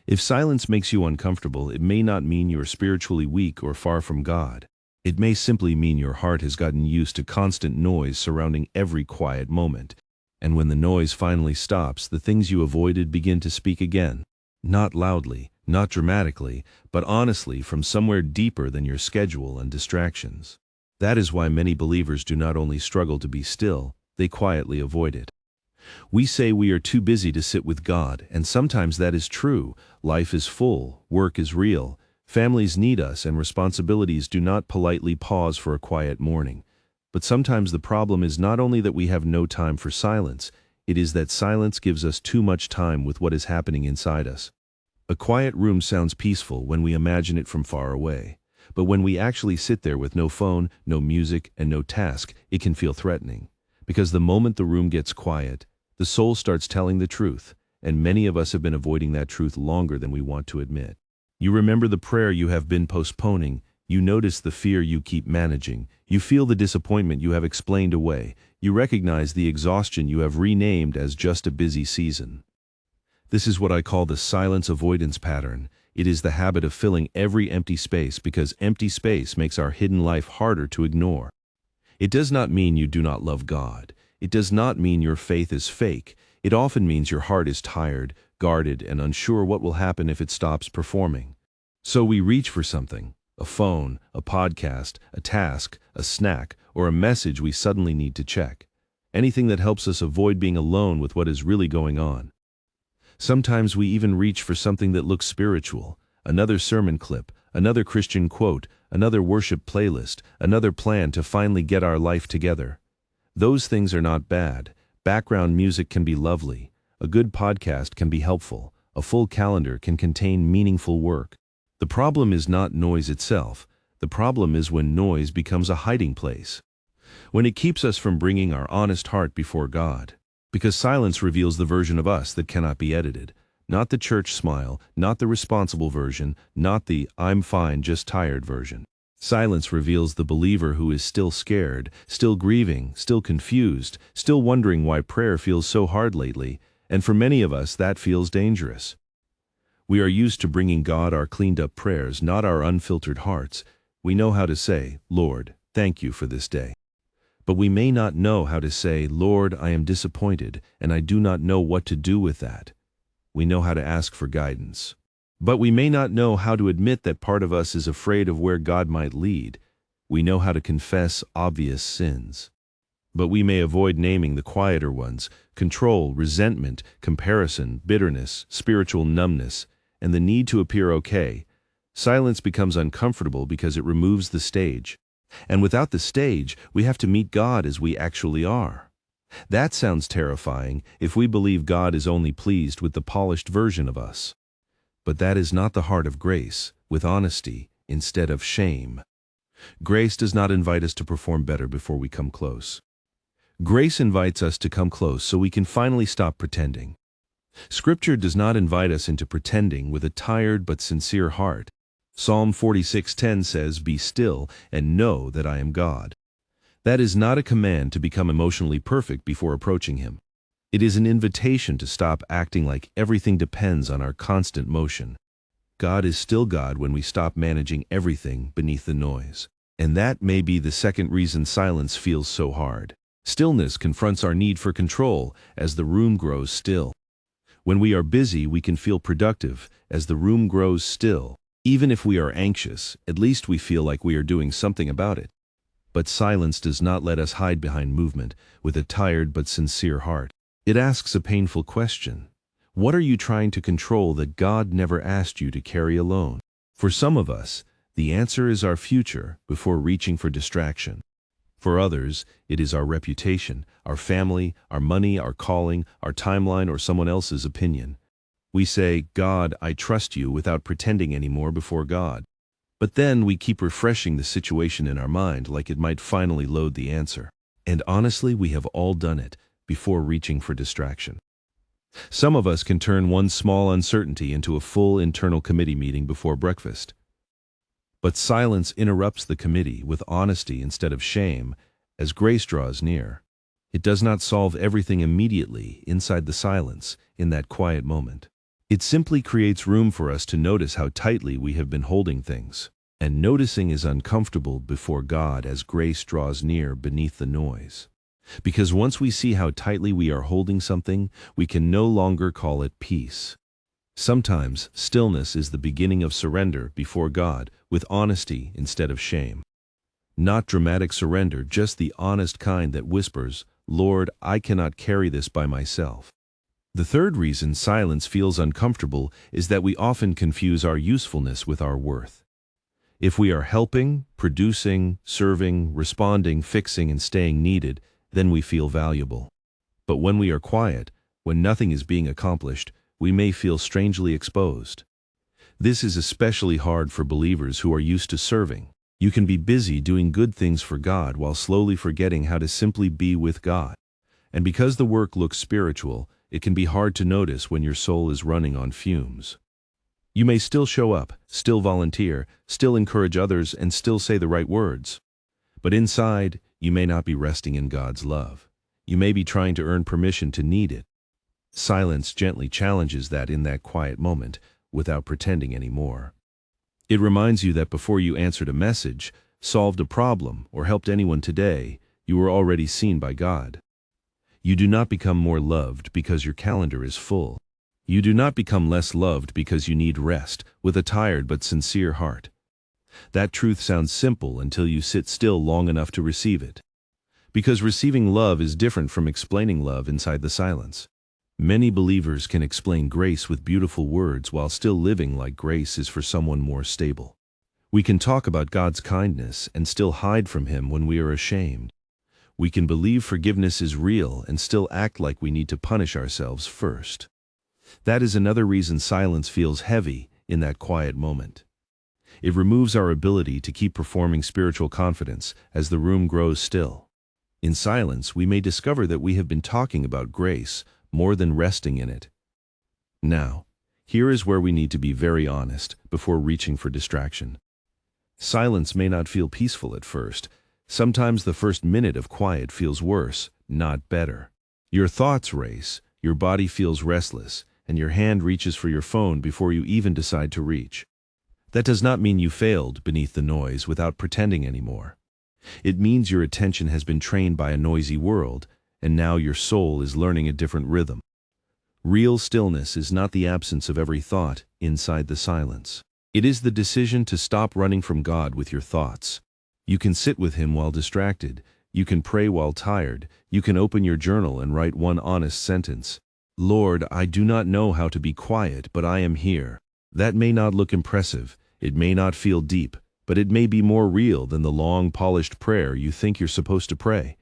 If silence makes you uncomfortable, it may not mean you're spiritually weak or far from God. It may simply mean your heart has gotten used to constant noise surrounding every quiet moment. And when the noise finally stops, the things you avoided begin to speak again. Not loudly, not dramatically, but honestly from somewhere deeper than your schedule and distractions. That is why many believers do not only struggle to be still, they quietly avoid it. We say we are too busy to sit with God, and sometimes that is true. Life is full, work is real, families need us, and responsibilities do not politely pause for a quiet morning. But sometimes the problem is not only that we have no time for silence, it is that silence gives us too much time with what is happening inside us. A quiet room sounds peaceful when we imagine it from far away. But when we actually sit there with no phone, no music, and no task, it can feel threatening. Because the moment the room gets quiet, the soul starts telling the truth, and many of us have been avoiding that truth longer than we want to admit. You remember the prayer you have been postponing, you notice the fear you keep managing, you feel the disappointment you have explained away, you recognize the exhaustion you have renamed as just a busy season. This is what I call the silence avoidance pattern. It is the habit of filling every empty space because empty space makes our hidden life harder to ignore. It does not mean you do not love God. It does not mean your faith is fake. It often means your heart is tired, guarded, and unsure what will happen if it stops performing. So we reach for something, a phone, a podcast, a task, a snack, or a message we suddenly need to check. Anything that helps us avoid being alone with what is really going on. Sometimes we even reach for something that looks spiritual, another sermon clip, another Christian quote, another worship playlist, another plan to finally get our life together. Those things are not bad. Background music can be lovely. A good podcast can be helpful. A full calendar can contain meaningful work. The problem is not noise itself. The problem is when noise becomes a hiding place. When it keeps us from bringing our honest heart before God. Because silence reveals the version of us that cannot be edited. Not the church smile, not the responsible version, not the "I'm fine, just tired" version. Silence reveals the believer who is still scared, still grieving, still confused, still wondering why prayer feels so hard lately, and for many of us that feels dangerous. We are used to bringing God our cleaned-up prayers, not our unfiltered hearts. We know how to say, "Lord, thank you for this day." But we may not know how to say, "Lord, I am disappointed, and I do not know what to do with that." We know how to ask for guidance. But we may not know how to admit that part of us is afraid of where God might lead. We know how to confess obvious sins. But we may avoid naming the quieter ones: control, resentment, comparison, bitterness, spiritual numbness, and the need to appear okay. Silence becomes uncomfortable because it removes the stage. And without the stage, we have to meet God as we actually are. That sounds terrifying if we believe God is only pleased with the polished version of us. But that is not the heart of grace, with honesty instead of shame. Grace does not invite us to perform better before we come close. Grace invites us to come close so we can finally stop pretending. Scripture does not invite us into pretending with a tired but sincere heart. Psalm 46:10 says, "Be still and know that I am God." That is not a command to become emotionally perfect before approaching Him. It is an invitation to stop acting like everything depends on our constant motion. God is still God when we stop managing everything beneath the noise. And that may be the second reason silence feels so hard. Stillness confronts our need for control as the room grows still. When we are busy, we can feel productive as the room grows still. Even if we are anxious, at least we feel like we are doing something about it. But silence does not let us hide behind movement with a tired but sincere heart. It asks a painful question. What are you trying to control that God never asked you to carry alone? For some of us, the answer is our future before reaching for distraction. For others, it is our reputation, our family, our money, our calling, our timeline, or someone else's opinion. We say, "God, I trust you," without pretending anymore before God. But then we keep refreshing the situation in our mind like it might finally load the answer. And honestly, we have all done it before reaching for distraction. Some of us can turn one small uncertainty into a full internal committee meeting before breakfast. But silence interrupts the committee with honesty instead of shame as grace draws near. It does not solve everything immediately inside the silence in that quiet moment. It simply creates room for us to notice how tightly we have been holding things. And noticing is uncomfortable before God as grace draws near beneath the noise. Because once we see how tightly we are holding something, we can no longer call it peace. Sometimes stillness is the beginning of surrender before God, with honesty instead of shame. Not dramatic surrender, just the honest kind that whispers, "Lord, I cannot carry this by myself." The third reason silence feels uncomfortable is that we often confuse our usefulness with our worth. If we are helping, producing, serving, responding, fixing, and staying needed, then we feel valuable. But when we are quiet, when nothing is being accomplished, we may feel strangely exposed. This is especially hard for believers who are used to serving. You can be busy doing good things for God while slowly forgetting how to simply be with God. And because the work looks spiritual, it can be hard to notice when your soul is running on fumes. You may still show up, still volunteer, still encourage others, and still say the right words. But inside, you may not be resting in God's love. You may be trying to earn permission to need it. Silence gently challenges that in that quiet moment, without pretending anymore. It reminds you that before you answered a message, solved a problem, or helped anyone today, you were already seen by God. You do not become more loved because your calendar is full. You do not become less loved because you need rest, with a tired but sincere heart. That truth sounds simple until you sit still long enough to receive it. Because receiving love is different from explaining love inside the silence. Many believers can explain grace with beautiful words while still living like grace is for someone more stable. We can talk about God's kindness and still hide from Him when we are ashamed. We can believe forgiveness is real and still act like we need to punish ourselves first. That is another reason silence feels heavy in that quiet moment. It removes our ability to keep performing spiritual confidence as the room grows still. In silence, we may discover that we have been talking about grace more than resting in it. Now, here is where we need to be very honest before reaching for distraction. Silence may not feel peaceful at first. Sometimes the first minute of quiet feels worse, not better. Your thoughts race, your body feels restless, and your hand reaches for your phone before you even decide to reach. That does not mean you failed beneath the noise without pretending anymore. It means your attention has been trained by a noisy world, and now your soul is learning a different rhythm. Real stillness is not the absence of every thought inside the silence. It is the decision to stop running from God with your thoughts. You can sit with Him while distracted. You can pray while tired. You can open your journal and write one honest sentence. "Lord, I do not know how to be quiet, but I am here." That may not look impressive. It may not feel deep, but it may be more real than the long, polished prayer you think you're supposed to pray.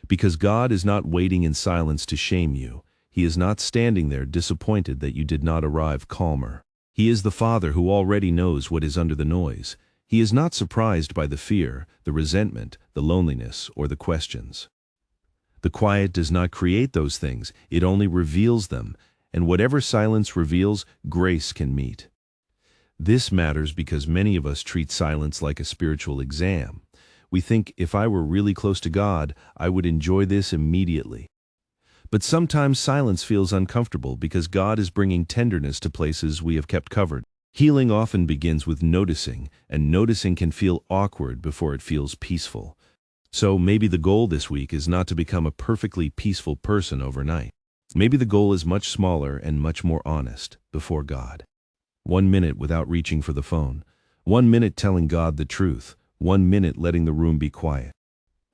Because God is not waiting in silence to shame you. He is not standing there disappointed that you did not arrive calmer. He is the Father who already knows what is under the noise. He is not surprised by the fear, the resentment, the loneliness, or the questions. The quiet does not create those things, it only reveals them, and whatever silence reveals, grace can meet. This matters because many of us treat silence like a spiritual exam. We think, if I were really close to God, I would enjoy this immediately. But sometimes silence feels uncomfortable because God is bringing tenderness to places we have kept covered. Healing often begins with noticing, and noticing can feel awkward before it feels peaceful. So maybe the goal this week is not to become a perfectly peaceful person overnight. Maybe the goal is much smaller and much more honest before God. 1 minute without reaching for the phone. 1 minute telling God the truth. 1 minute letting the room be quiet.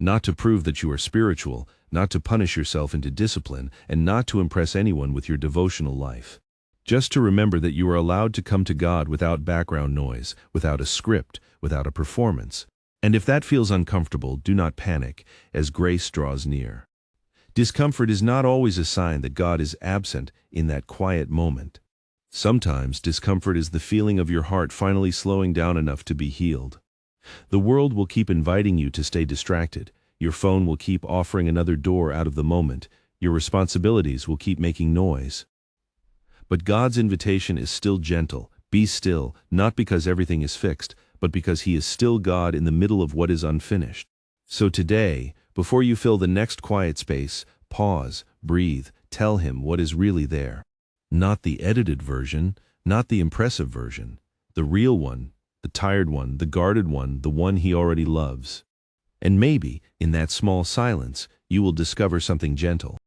Not to prove that you are spiritual, not to punish yourself into discipline, and not to impress anyone with your devotional life. Just to remember that you are allowed to come to God without background noise, without a script, without a performance. And if that feels uncomfortable, do not panic, as grace draws near. Discomfort is not always a sign that God is absent in that quiet moment. Sometimes discomfort is the feeling of your heart finally slowing down enough to be healed. The world will keep inviting you to stay distracted. Your phone will keep offering another door out of the moment. Your responsibilities will keep making noise. But God's invitation is still gentle. Be still, not because everything is fixed, but because He is still God in the middle of what is unfinished. So today, before you fill the next quiet space, pause, breathe, tell Him what is really there. Not the edited version, not the impressive version. The real one, the tired one, the guarded one, the one he already loves. And maybe, in that small silence, you will discover something gentle.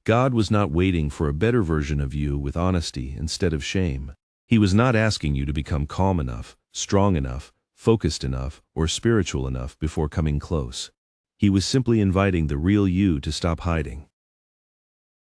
God was not waiting for a better version of you with honesty instead of shame. He was not asking you to become calm enough, strong enough, focused enough, or spiritual enough before coming close. He was simply inviting the real you to stop hiding.